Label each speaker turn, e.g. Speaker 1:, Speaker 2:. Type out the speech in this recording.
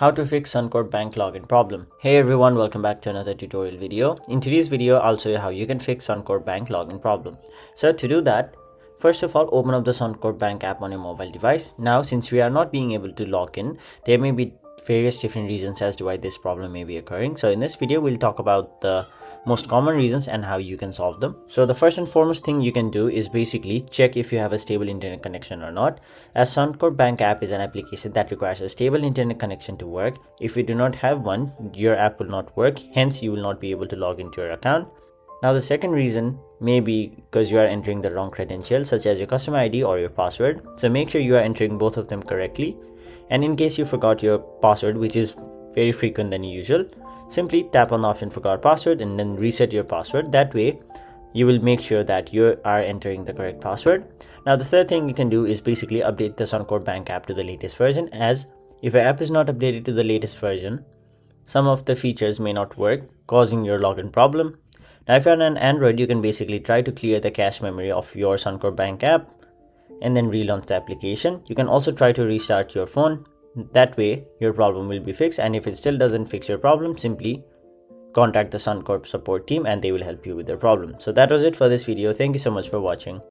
Speaker 1: How to fix Suncorp Bank login problem. Hey everyone, welcome back to another tutorial video. In today's video, I'll show you how you can fix Suncorp Bank login problem. So to do that, first of all, open up the Suncorp Bank app on your mobile device. Now, since we are not being able to log in, there may be various different reasons as to why this problem may be occurring. So in this video, we'll talk about the most common reasons and how you can solve them. So the first and foremost thing you can do is basically check if you have a stable internet connection or not. As Suncorp Bank app is an application that requires a stable internet connection to work. If you do not have one, your app will not work, hence you will not be able to log into your account. Now the second reason may be because you are entering the wrong credentials, such as your customer ID or your password. So make sure you are entering both of them correctly. And in case you forgot your password, which is very frequent than usual, simply tap on the option forgot password and then reset your password. That way you will make sure that you are entering the correct password. Now the third thing you can do is basically update the Suncorp Bank app to the latest version, as if your app is not updated to the latest version, some of the features may not work, causing your login problem. Now if you're on an Android, you can basically try to clear the cache memory of your Suncorp Bank app and then relaunch the application. You can also try to restart your phone. That way your problem will be fixed, and if it still doesn't fix your problem, simply contact the Suncorp support team and they will help you with their problem. So that was it for this video. Thank you so much for watching.